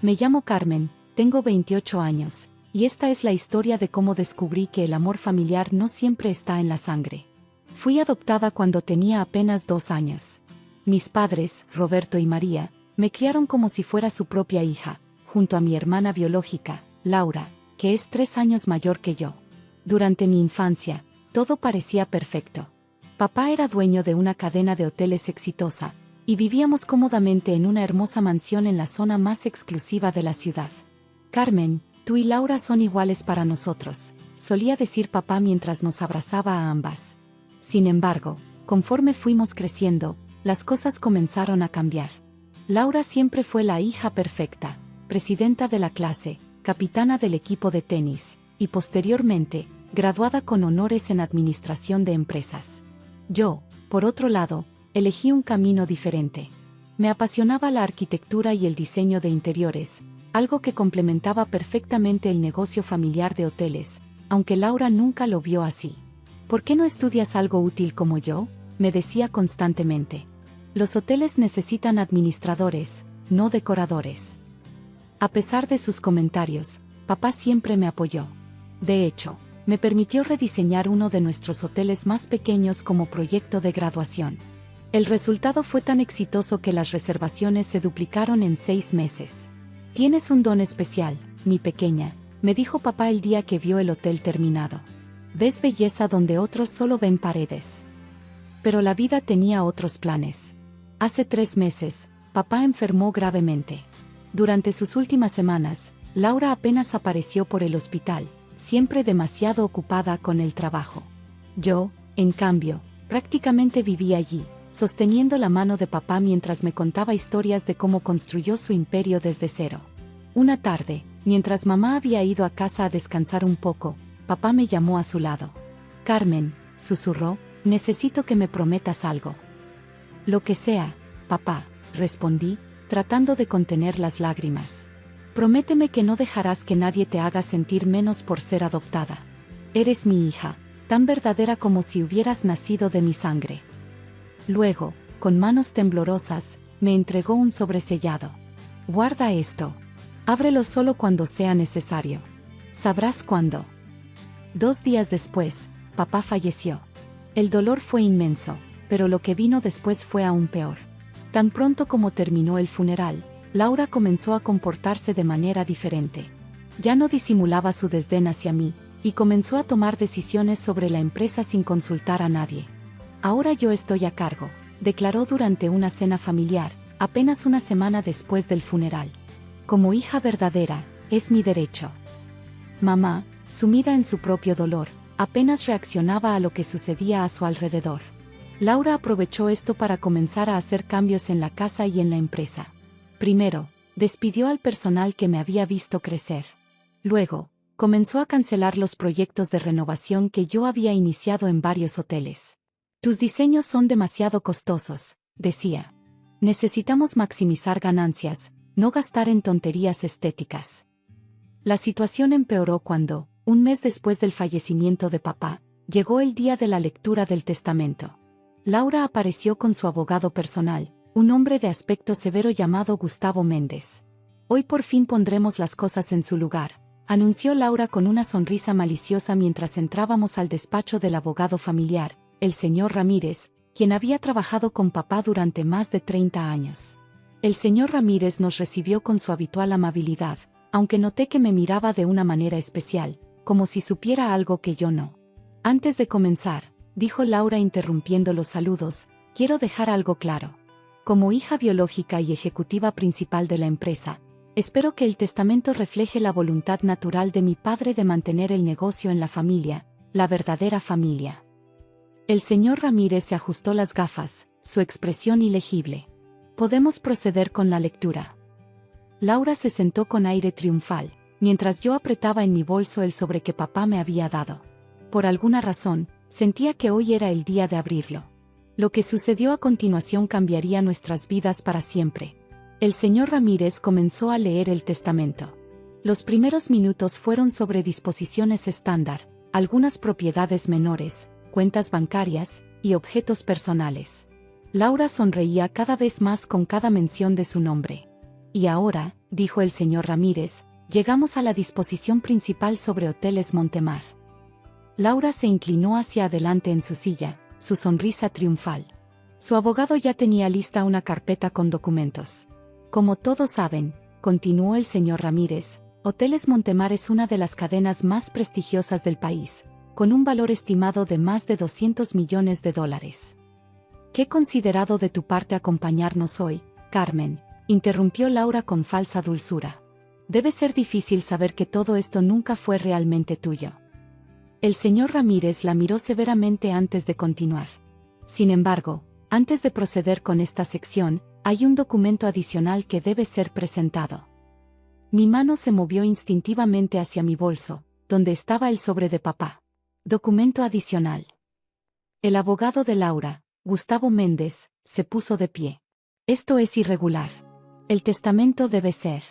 Me llamo Carmen, tengo 28 años, y esta es la historia de cómo descubrí que el amor familiar no siempre está en la sangre. Fui adoptada cuando tenía apenas 2 años. Mis padres, Roberto y María, me criaron como si fuera su propia hija, junto a mi hermana biológica, Laura, que es 3 años mayor que yo. Durante mi infancia, todo parecía perfecto. Papá era dueño de una cadena de hoteles exitosa, y vivíamos cómodamente en una hermosa mansión en la zona más exclusiva de la ciudad. Carmen, tú y Laura son iguales para nosotros, solía decir papá mientras nos abrazaba a ambas. Sin embargo, conforme fuimos creciendo, las cosas comenzaron a cambiar. Laura siempre fue la hija perfecta, presidenta de la clase, capitana del equipo de tenis, y posteriormente, graduada con honores en administración de empresas. Yo, por otro lado, elegí un camino diferente. Me apasionaba la arquitectura y el diseño de interiores, algo que complementaba perfectamente el negocio familiar de hoteles, aunque Laura nunca lo vio así. ¿Por qué no estudias algo útil como yo?, me decía constantemente. Los hoteles necesitan administradores, no decoradores. A pesar de sus comentarios, papá siempre me apoyó. De hecho, me permitió rediseñar uno de nuestros hoteles más pequeños como proyecto de graduación. El resultado fue tan exitoso que las reservaciones se duplicaron en 6 meses. Tienes un don especial, mi pequeña, me dijo papá el día que vio el hotel terminado. Ves belleza donde otros solo ven paredes. Pero la vida tenía otros planes. Hace 3 meses, papá enfermó gravemente. Durante sus últimas semanas, Laura apenas apareció por el hospital, siempre demasiado ocupada con el trabajo. Yo, en cambio, prácticamente vivía allí, sosteniendo la mano de papá mientras me contaba historias de cómo construyó su imperio desde cero. Una tarde, mientras mamá había ido a casa a descansar un poco, papá me llamó a su lado. Carmen, susurró, necesito que me prometas algo. Lo que sea, papá, respondí, tratando de contener las lágrimas. Prométeme que no dejarás que nadie te haga sentir menos por ser adoptada. Eres mi hija, tan verdadera como si hubieras nacido de mi sangre. Luego, con manos temblorosas, me entregó un sobresellado. Guarda esto. Ábrelo solo cuando sea necesario. Sabrás cuándo. 2 días después, papá falleció. El dolor fue inmenso, pero lo que vino después fue aún peor. Tan pronto como terminó el funeral, Laura comenzó a comportarse de manera diferente. Ya no disimulaba su desdén hacia mí, y comenzó a tomar decisiones sobre la empresa sin consultar a nadie. Ahora yo estoy a cargo, declaró durante una cena familiar, apenas una semana después del funeral. Como hija verdadera, es mi derecho. Mamá, sumida en su propio dolor, apenas reaccionaba a lo que sucedía a su alrededor. Laura aprovechó esto para comenzar a hacer cambios en la casa y en la empresa. Primero, despidió al personal que me había visto crecer. Luego, comenzó a cancelar los proyectos de renovación que yo había iniciado en varios hoteles. Tus diseños son demasiado costosos, decía. Necesitamos maximizar ganancias, no gastar en tonterías estéticas. La situación empeoró cuando, un mes después del fallecimiento de papá, llegó el día de la lectura del testamento. Laura apareció con su abogado personal, un hombre de aspecto severo llamado Gustavo Méndez. Hoy por fin pondremos las cosas en su lugar, anunció Laura con una sonrisa maliciosa mientras entrábamos al despacho del abogado familiar, el señor Ramírez, quien había trabajado con papá durante más de 30 años. El señor Ramírez nos recibió con su habitual amabilidad, aunque noté que me miraba de una manera especial, como si supiera algo que yo no. Antes de comenzar, dijo Laura interrumpiendo los saludos, quiero dejar algo claro. Como hija biológica y ejecutiva principal de la empresa, espero que el testamento refleje la voluntad natural de mi padre de mantener el negocio en la familia, la verdadera familia. El señor Ramírez se ajustó las gafas, su expresión ilegible. Podemos proceder con la lectura. Laura se sentó con aire triunfal, mientras yo apretaba en mi bolso el sobre que papá me había dado. Por alguna razón, sentía que hoy era el día de abrirlo. Lo que sucedió a continuación cambiaría nuestras vidas para siempre. El señor Ramírez comenzó a leer el testamento. Los primeros minutos fueron sobre disposiciones estándar, algunas propiedades menores, cuentas bancarias y objetos personales. Laura sonreía cada vez más con cada mención de su nombre. Y ahora, dijo el señor Ramírez, llegamos a la disposición principal sobre Hoteles Montemar. Laura se inclinó hacia adelante en su silla, su sonrisa triunfal. Su abogado ya tenía lista una carpeta con documentos. Como todos saben, continuó el señor Ramírez, Hoteles Montemar es una de las cadenas más prestigiosas del país, con un valor estimado de más de 200 millones de dólares. Qué considerado de tu parte acompañarnos hoy, Carmen, interrumpió Laura con falsa dulzura. Debe ser difícil saber que todo esto nunca fue realmente tuyo. El señor Ramírez la miró severamente antes de continuar. Sin embargo, antes de proceder con esta sección, hay un documento adicional que debe ser presentado. Mi mano se movió instintivamente hacia mi bolso, donde estaba el sobre de papá. Documento adicional. El abogado de Laura, Gustavo Méndez, se puso de pie. Esto es irregular. El testamento debe ser.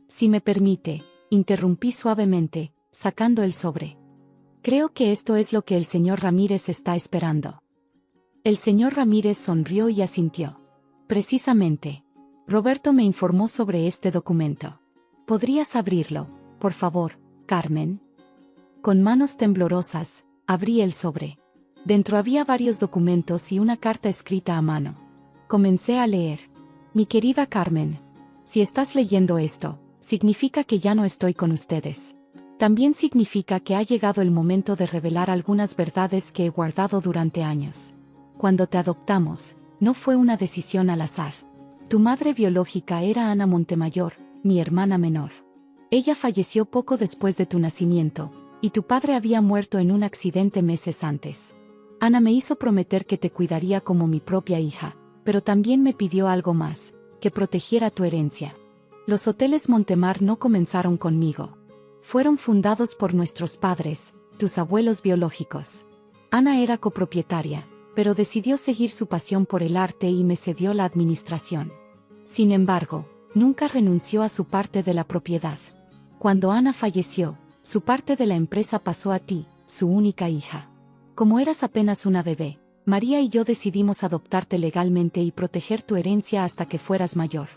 Si me permite, interrumpí suavemente, sacando el sobre. Creo que esto es lo que el señor Ramírez está esperando. El señor Ramírez sonrió y asintió. Precisamente. Roberto me informó sobre este documento. ¿Podrías abrirlo, por favor, Carmen? Con manos temblorosas, abrí el sobre. Dentro había varios documentos y una carta escrita a mano. Comencé a leer. Mi querida Carmen, si estás leyendo esto, significa que ya no estoy con ustedes. También significa que ha llegado el momento de revelar algunas verdades que he guardado durante años. Cuando te adoptamos, no fue una decisión al azar. Tu madre biológica era Ana Montemayor, mi hermana menor. Ella falleció poco después de tu nacimiento, y tu padre había muerto en un accidente meses antes. Ana me hizo prometer que te cuidaría como mi propia hija, pero también me pidió algo más, que protegiera tu herencia. Los Hoteles Montemar no comenzaron conmigo. Fueron fundados por nuestros padres, tus abuelos biológicos. Ana era copropietaria, pero decidió seguir su pasión por el arte y me cedió la administración. Sin embargo, nunca renunció a su parte de la propiedad. Cuando Ana falleció, su parte de la empresa pasó a ti, su única hija. Como eras apenas una bebé, María y yo decidimos adoptarte legalmente y proteger tu herencia hasta que fueras mayor.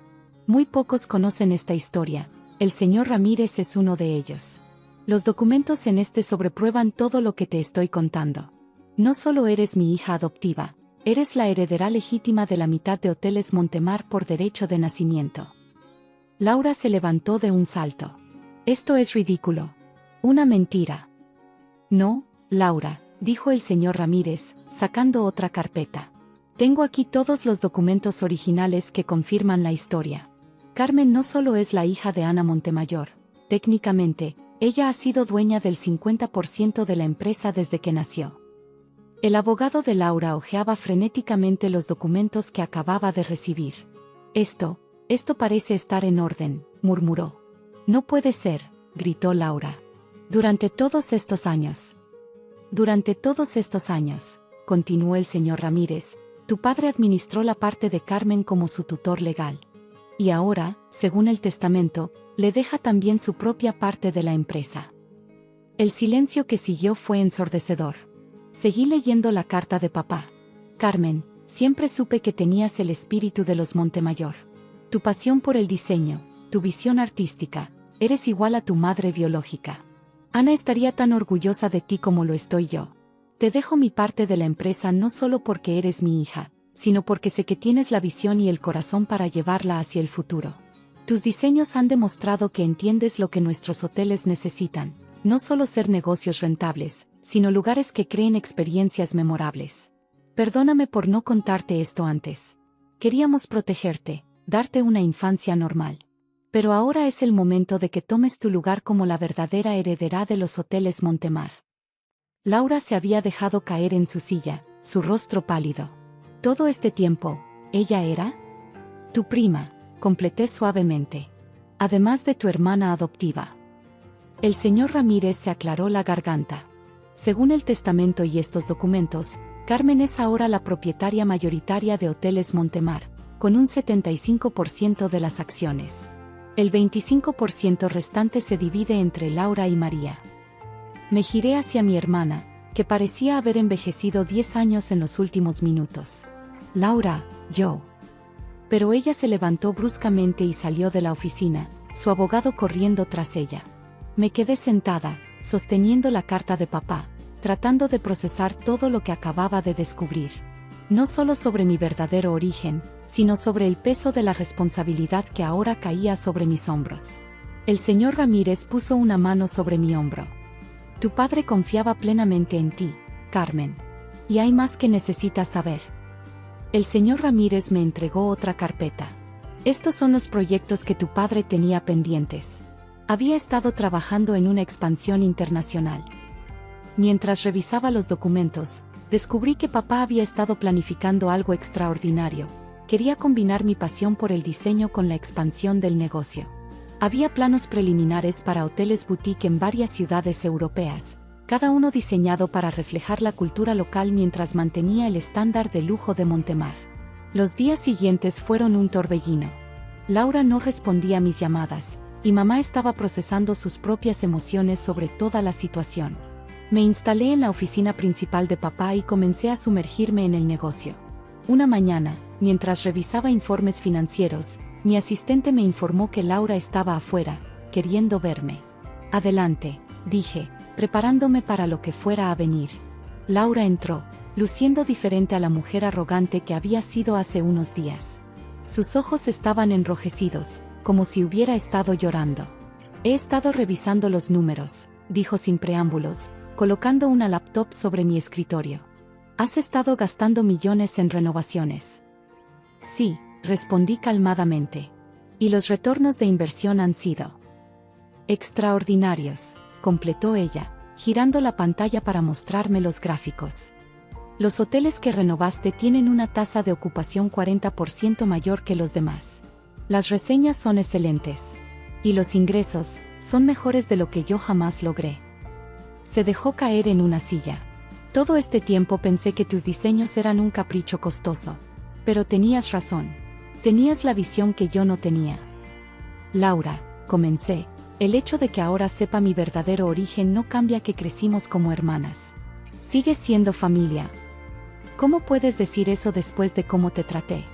Muy pocos conocen esta historia, el señor Ramírez es uno de ellos. Los documentos en este sobreprueban todo lo que te estoy contando. No solo eres mi hija adoptiva, eres la heredera legítima de la mitad de Hoteles Montemar por derecho de nacimiento. Laura se levantó de un salto. Esto es ridículo. Una mentira. No, Laura, dijo el señor Ramírez, sacando otra carpeta. Tengo aquí todos los documentos originales que confirman la historia. Carmen no solo es la hija de Ana Montemayor, técnicamente, ella ha sido dueña del 50% de la empresa desde que nació. El abogado de Laura hojeaba frenéticamente los documentos que acababa de recibir. Esto parece estar en orden, murmuró. No puede ser, gritó Laura. Durante todos estos años, continuó el señor Ramírez, tu padre administró la parte de Carmen como su tutor legal. Y ahora, según el testamento, le deja también su propia parte de la empresa. El silencio que siguió fue ensordecedor. Seguí leyendo la carta de papá. Carmen, siempre supe que tenías el espíritu de los Montemayor. Tu pasión por el diseño, tu visión artística, eres igual a tu madre biológica. Ana estaría tan orgullosa de ti como lo estoy yo. Te dejo mi parte de la empresa no solo porque eres mi hija, sino porque sé que tienes la visión y el corazón para llevarla hacia el futuro. Tus diseños han demostrado que entiendes lo que nuestros hoteles necesitan, no solo ser negocios rentables, sino lugares que creen experiencias memorables. Perdóname por no contarte esto antes. Queríamos protegerte, darte una infancia normal. Pero ahora es el momento de que tomes tu lugar como la verdadera heredera de los Hoteles Montemar. Laura se había dejado caer en su silla, su rostro pálido. Todo este tiempo, ¿ella era? Tu prima, completé suavemente. Además de tu hermana adoptiva. El señor Ramírez se aclaró la garganta. Según el testamento y estos documentos, Carmen es ahora la propietaria mayoritaria de Hoteles Montemar, con un 75% de las acciones. El 25% restante se divide entre Laura y María. Me giré hacia mi hermana, que parecía haber envejecido 10 años en los últimos minutos. Laura, yo. Pero ella se levantó bruscamente y salió de la oficina, su abogado corriendo tras ella. Me quedé sentada, sosteniendo la carta de papá, tratando de procesar todo lo que acababa de descubrir. No solo sobre mi verdadero origen, sino sobre el peso de la responsabilidad que ahora caía sobre mis hombros. El señor Ramírez puso una mano sobre mi hombro. Tu padre confiaba plenamente en ti, Carmen. Y hay más que necesitas saber. El señor Ramírez me entregó otra carpeta. Estos son los proyectos que tu padre tenía pendientes. Había estado trabajando en una expansión internacional. Mientras revisaba los documentos, descubrí que papá había estado planificando algo extraordinario. Quería combinar mi pasión por el diseño con la expansión del negocio. Había planos preliminares para hoteles boutique en varias ciudades europeas, cada uno diseñado para reflejar la cultura local mientras mantenía el estándar de lujo de Montemar. Los días siguientes fueron un torbellino. Laura no respondía a mis llamadas, y mamá estaba procesando sus propias emociones sobre toda la situación. Me instalé en la oficina principal de papá y comencé a sumergirme en el negocio. Una mañana, mientras revisaba informes financieros, mi asistente me informó que Laura estaba afuera, queriendo verme. Adelante, dije, preparándome para lo que fuera a venir. Laura entró, luciendo diferente a la mujer arrogante que había sido hace unos días. Sus ojos estaban enrojecidos, como si hubiera estado llorando. He estado revisando los números, dijo sin preámbulos, colocando una laptop sobre mi escritorio. ¿Has estado gastando millones en renovaciones? Sí, respondí calmadamente. Y los retornos de inversión han sido extraordinarios, completó ella, girando la pantalla para mostrarme los gráficos. Los hoteles que renovaste tienen una tasa de ocupación 40% mayor que los demás. Las reseñas son excelentes. Y los ingresos son mejores de lo que yo jamás logré. Se dejó caer en una silla. Todo este tiempo pensé que tus diseños eran un capricho costoso. Pero tenías razón. Tenías la visión que yo no tenía. Laura, comencé, el hecho de que ahora sepa mi verdadero origen no cambia que crecimos como hermanas. Sigues siendo familia. ¿Cómo puedes decir eso después de cómo te traté?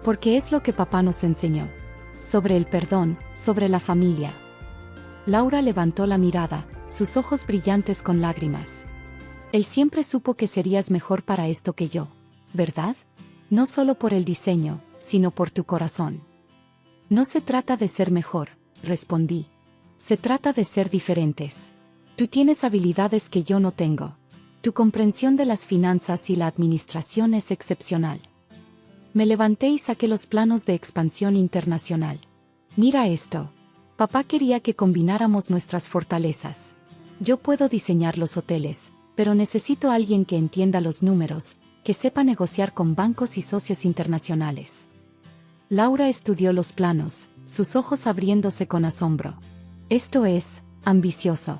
Porque es lo que papá nos enseñó. Sobre el perdón, sobre la familia. Laura levantó la mirada, sus ojos brillantes con lágrimas. Él siempre supo que serías mejor para esto que yo, ¿verdad? No solo por el diseño, sino por tu corazón. No se trata de ser mejor, respondí. Se trata de ser diferentes. Tú tienes habilidades que yo no tengo. Tu comprensión de las finanzas y la administración es excepcional. Me levanté y saqué los planos de expansión internacional. Mira esto. Papá quería que combináramos nuestras fortalezas. Yo puedo diseñar los hoteles, pero necesito a alguien que entienda los números, que sepa negociar con bancos y socios internacionales. Laura estudió los planos, sus ojos abriéndose con asombro. Esto es ambicioso.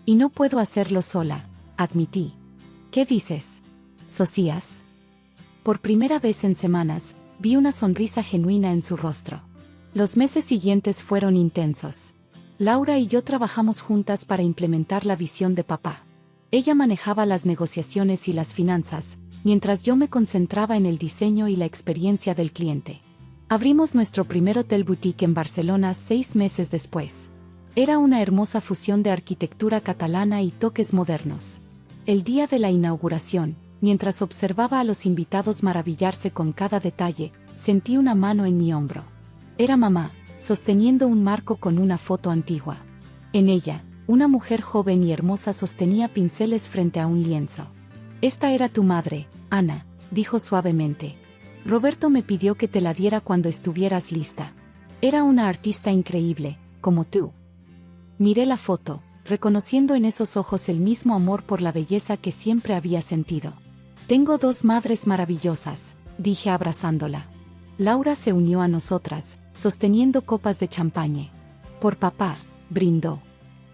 Y no puedo hacerlo sola, admití. ¿Qué dices? ¿Socias? Por primera vez en semanas, vi una sonrisa genuina en su rostro. Los meses siguientes fueron intensos. Laura y yo trabajamos juntas para implementar la visión de papá. Ella manejaba las negociaciones y las finanzas, mientras yo me concentraba en el diseño y la experiencia del cliente. Abrimos nuestro primer hotel boutique en Barcelona 6 meses después. Era una hermosa fusión de arquitectura catalana y toques modernos. El día de la inauguración, mientras observaba a los invitados maravillarse con cada detalle, sentí una mano en mi hombro. Era mamá, sosteniendo un marco con una foto antigua. En ella, una mujer joven y hermosa sostenía pinceles frente a un lienzo. Esta era tu madre, Ana, dijo suavemente. Roberto me pidió que te la diera cuando estuvieras lista. Era una artista increíble, como tú. Miré la foto, reconociendo en esos ojos el mismo amor por la belleza que siempre había sentido. Tengo 2 madres maravillosas, dije abrazándola. Laura se unió a nosotras, sosteniendo copas de champaña. Por papá, brindó.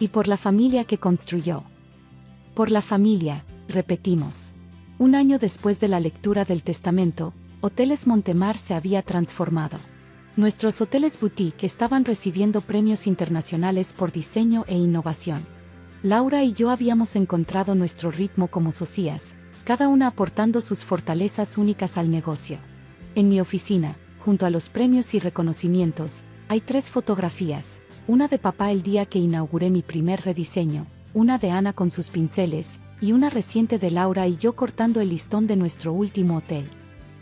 Y por la familia que construyó. Por la familia, repetimos. Un año después de la lectura del testamento, Hoteles Montemar se había transformado. Nuestros hoteles boutique estaban recibiendo premios internacionales por diseño e innovación. Laura y yo habíamos encontrado nuestro ritmo como socias, cada una aportando sus fortalezas únicas al negocio. En mi oficina, junto a los premios y reconocimientos, hay 3 fotografías, una de papá el día que inauguré mi primer rediseño, una de Ana con sus pinceles, y una reciente de Laura y yo cortando el listón de nuestro último hotel.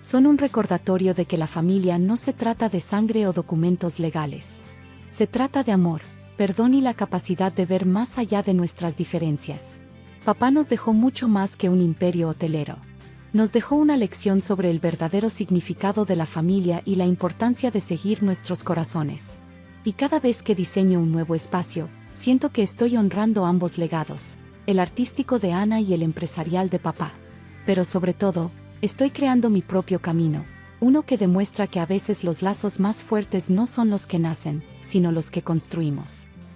Son un recordatorio de que la familia no se trata de sangre o documentos legales. Se trata de amor, perdón y la capacidad de ver más allá de nuestras diferencias. Papá nos dejó mucho más que un imperio hotelero. Nos dejó una lección sobre el verdadero significado de la familia y la importancia de seguir nuestros corazones. Y cada vez que diseño un nuevo espacio, siento que estoy honrando ambos legados, el artístico de Ana y el empresarial de papá. Pero sobre todo, estoy creando mi propio camino, uno que demuestra que a veces los lazos más fuertes no son los que nacen, sino los que construimos.